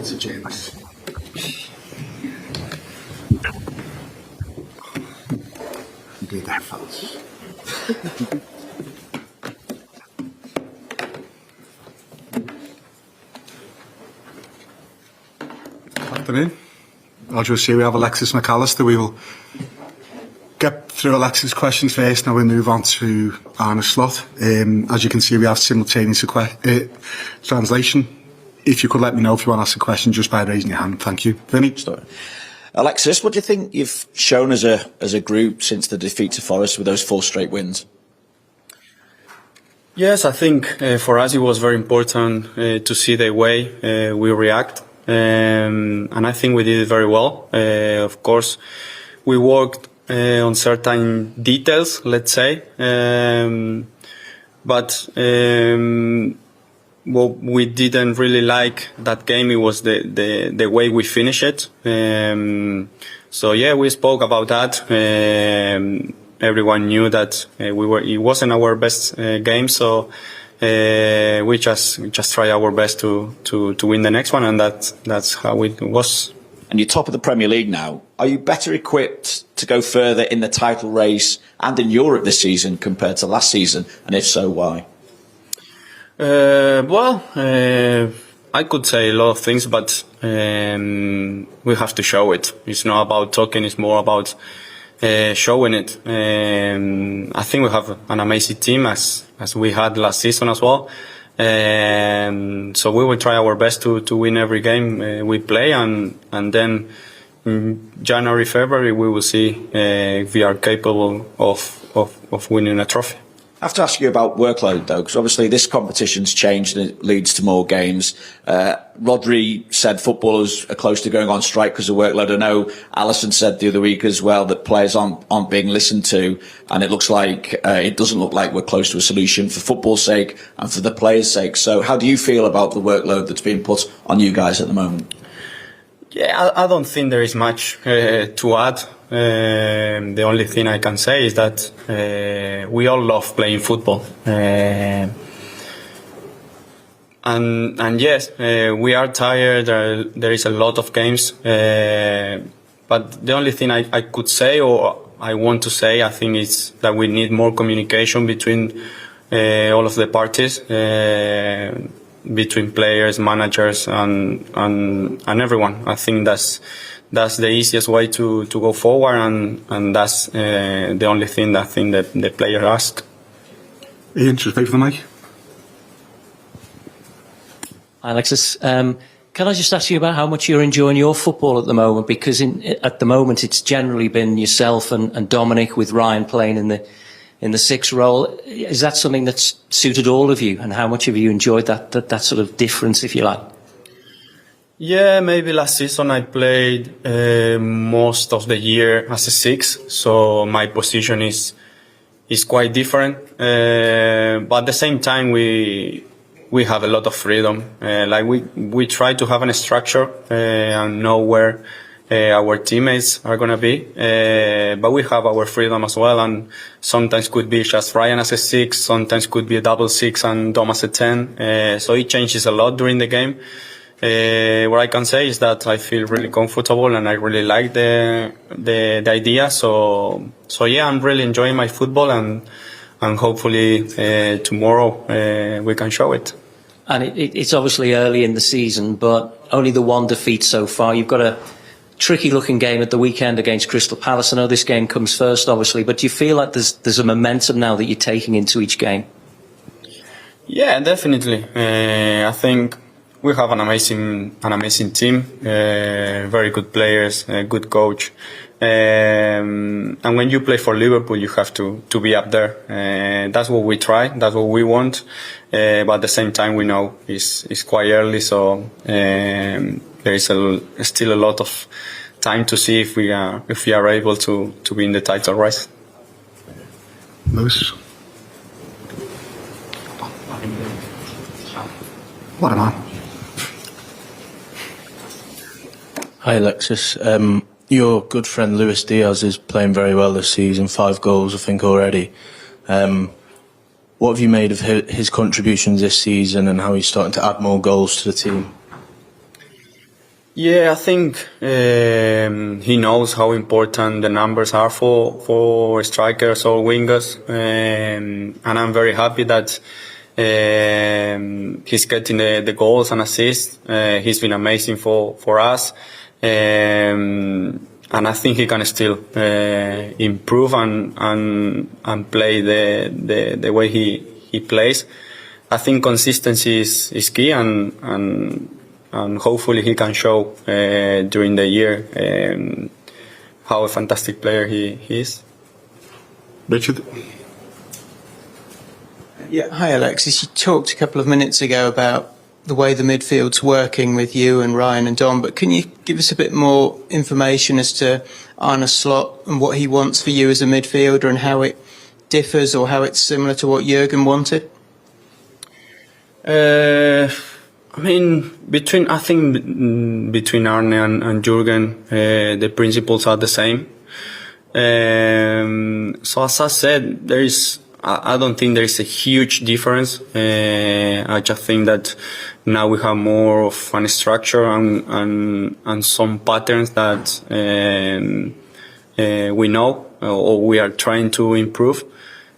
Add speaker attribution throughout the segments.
Speaker 1: to James. Do that, fellas.
Speaker 2: Afternoon. I'll just say we have Alexis Mac Allister. We will get through Alexis' questions first, now we move on to Arne Slot. As you can see, we have simultaneous translation. If you could let me know if you want to ask a question just by raising your hand. Thank you. Vinny?
Speaker 3: Alexis, what do you think you've shown as a group since the defeat to Forest with those 4 straight wins?
Speaker 4: Yes, I think for us it was very important to see the way we react. And I think we did it very well. Of course, we worked on certain details, let's say. But what we didn't really like that game, it was the way we finished it. So yeah, we spoke about that. Everyone knew that it wasn't our best game, so we just try our best to win the next one, and that's how it was.
Speaker 3: And you're top of the Premier League now. Are you better equipped to go further in the title race and in Europe this season compared to last season? And if so, why?
Speaker 4: I could say a lot of things, but we have to show it. It's not about talking, it's more about showing it. I think we have an amazing team as we had last season as well. So we will try our best to win every game we play, and then in January, February we will see if we are capable of winning a trophy.
Speaker 3: I have to ask you about workload though, because obviously this competition's changed and it leads to more games. Rodri said footballers are close to going on strike because of workload. I know Alisson said the other week as well that players aren't being listened to, and it doesn't look like we're close to a solution for football's sake and for the players' sake. So how do you feel about the workload that's being put on you guys at the moment?
Speaker 4: Yeah, I don't think there is much to add. The only thing I can say is that we all love playing football. And yes, we are tired. There is a lot of games. But the only thing I could say, or I want to say, I think is that we need more communication between all of the parties. Between players, managers, and everyone. I think that's the easiest way to go forward, and that's the only thing that I think that the player ask.
Speaker 2: Ian, just wait for the mic.
Speaker 5: Hi, Alexis. Can I just ask you about how much you're enjoying your football at the moment? Because at the moment it's generally been yourself and Dominic, with Ryan playing in the 6th role. Is that something that's suited all of you, and how much have you enjoyed that sort of difference, if you like?
Speaker 4: Yeah, maybe last season I played most of the year as a 6, so my position is quite different. But at the same time, we have a lot of freedom. Like we try to have a structure and know where our teammates are gonna be, but we have our freedom as well, and sometimes could be just Ryan as a 6, sometimes could be a double 6 and Dom as a 10, so it changes a lot during the game. What I can say is that I feel really comfortable and I really like the idea, so yeah, I'm really enjoying my football, and hopefully tomorrow we can show it.
Speaker 5: And it's obviously early in the season, but only the 1 defeat so far. You've got a tricky-looking game at the weekend against Crystal Palace. I know this game comes first, obviously, but do you feel like there's a momentum now that you're taking into each game?
Speaker 4: Yeah, definitely. I think we have an amazing team, very good players, a good coach. And when you play for Liverpool, you have to be up there. That's what we try, that's what we want. But at the same time, we know it's quite early, so there is still a lot of time to see if we are able to be in the title race.
Speaker 2: Luis? What am I?
Speaker 6: Hi, Alexis. Your good friend Luis Diaz is playing very well this season, 5 goals, I think, already. What have you made of his contributions this season, and how he's starting to add more goals to the team?
Speaker 4: Yeah, I think he knows how important the numbers are for strikers or wingers, and I'm very happy that he's getting the goals and assists. He's been amazing for us, and I think he can still improve and play the way he plays. I think consistency is key, and hopefully he can show during the year how a fantastic player he is.
Speaker 2: Richard?
Speaker 7: Yeah, hi Alexis. You talked a couple of minutes ago about the way the midfield's working with you and Ryan and Dom, but can you give us a bit more information as to Arne Slot and what he wants for you as a midfielder and how it differs or how it's similar to what Jurgen wanted?
Speaker 4: I mean, between Arne and Jurgen, the principles are the same. So as I said, I don't think there is a huge difference. I just think that now we have more of a structure and some patterns that we know or we are trying to improve.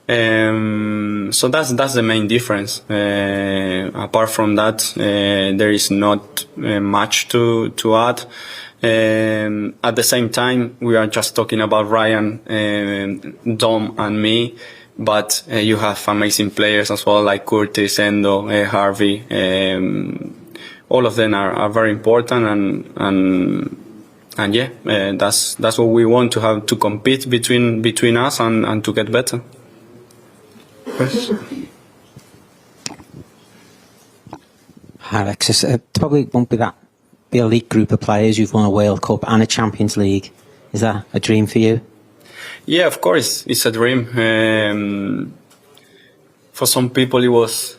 Speaker 4: So that's the main difference. Apart from that, there is not much to add. At the same time, we are just talking about Ryan, Dom, and me. But you have amazing players as well, like Curtis, Endo, Harvey. All of them are very important, and yeah, that's what we want to have, to compete between us and to get better.
Speaker 2: Yes.
Speaker 1: Hi, Alexis. Probably won't be that the elite group of players. You've won a World Cup and a Champions League. Is that a dream for you?
Speaker 4: Yeah, of course, it's a dream. For some people, it was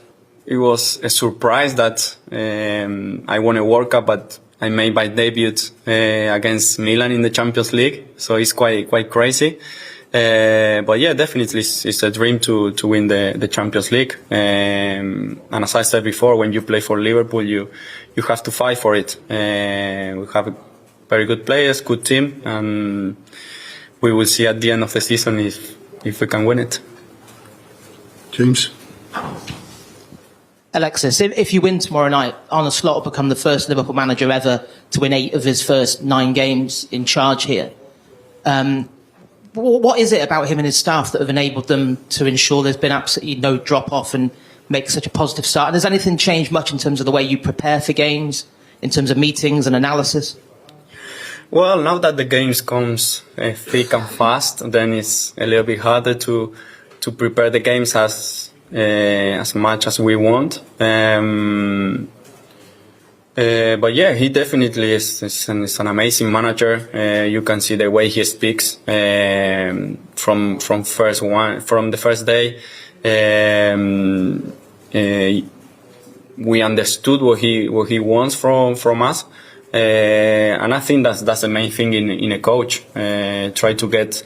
Speaker 4: a surprise that I won a World Cup, but I made my debut against Milan in the Champions League. So it's quite crazy. But yeah, definitely, it's a dream to win the Champions League. And as I said before, when you play for Liverpool, you have to fight for it. We have very good players, good team, and we will see at the end of the season if we can win it.
Speaker 2: James?
Speaker 8: Alexis, if you win tomorrow night, Arne Slot will become the first Liverpool manager ever to win 8 of his first 9 games in charge here. What is it about him and his staff that have enabled them to ensure there's been absolutely no drop-off and make such a positive start? And has anything changed much in terms of the way you prepare for games, in terms of meetings and analysis?
Speaker 4: Well, now that the games comes thick and fast, then it's a little bit harder to prepare the games as much as we want. But yeah, he definitely is an amazing manager. You can see the way he speaks from the first day. We understood what he wants from us. And I think that's the main thing in a coach. Try to get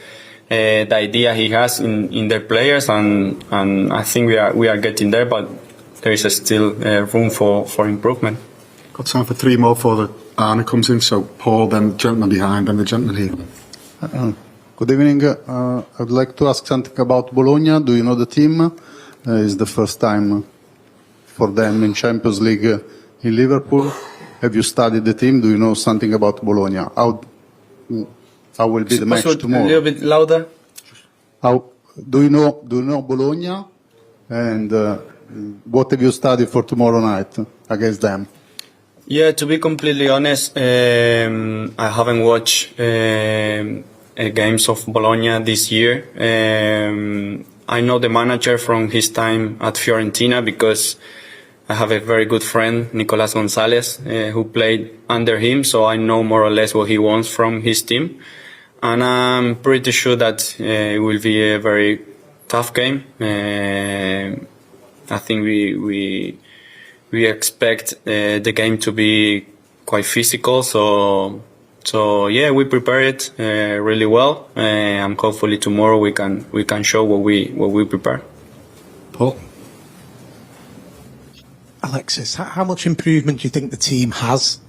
Speaker 4: the idea he has in their players, and I think we are getting there, but there is still room for improvement.
Speaker 2: Got time for 3 more before the Arne comes in. So Paul, then the gentleman behind, then the gentleman here.
Speaker 9: Good evening. I would like to ask something about Bologna. Do you know the team? It's the first time for them in Champions League in Liverpool. Have you studied the team? Do you know something about Bologna? How will be the match tomorrow?
Speaker 4: A little bit louder.
Speaker 9: How do you know Bologna? And what have you studied for tomorrow night against them?
Speaker 4: Yeah, to be completely honest, I haven't watched games of Bologna this year. I know the manager from his time at Fiorentina because I have a very good friend, Nicolas Gonzalez, who played under him, so I know more or less what he wants from his team. And I'm pretty sure that it will be a very tough game. I think we expect the game to be quite physical, so yeah, we prepare it really well, and hopefully tomorrow we can show what we prepare.
Speaker 2: Paul?
Speaker 10: Alexis, how much improvement do you think the team has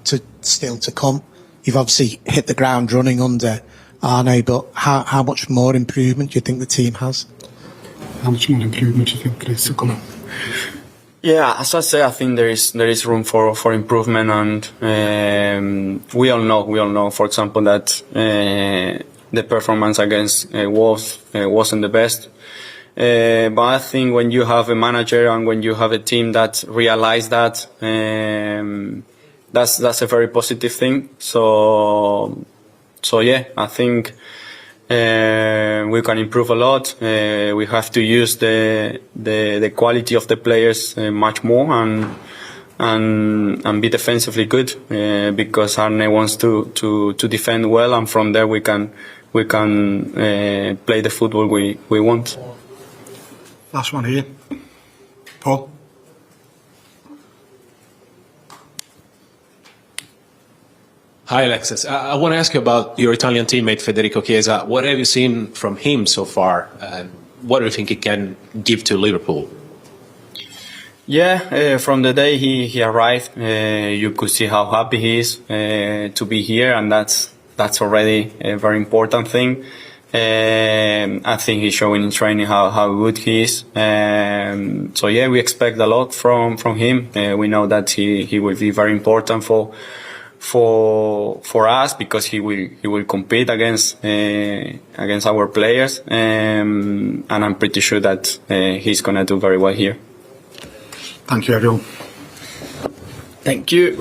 Speaker 10: still to come? You've obviously hit the ground running under Arne, but how much more improvement do you think the team has?
Speaker 2: How much more improvement do you think there is to come?
Speaker 4: Yeah, as I say, I think there is room for improvement, and we all know, for example, that the performance against Wolves wasn't the best. But I think when you have a manager and when you have a team that realize that, that's a very positive thing. So yeah, I think we can improve a lot. We have to use the quality of the players much more and be defensively good, because Arne wants to defend well, and from there we can play the football we want.
Speaker 2: Last one here, Paul.
Speaker 11: Hi, Alexis. I want to ask you about your Italian teammate Federico Chiesa. What have you seen from him so far? What do you think he can give to Liverpool?
Speaker 4: Yeah, from the day he arrived, you could see how happy he is to be here, and that's already a very important thing. I think he's showing in training how good he is. So yeah, we expect a lot from him. We know that he will be very important for us, because he will compete against our players, and I'm pretty sure that he's gonna do very well here.
Speaker 2: Thank you, everyone.
Speaker 4: Thank you.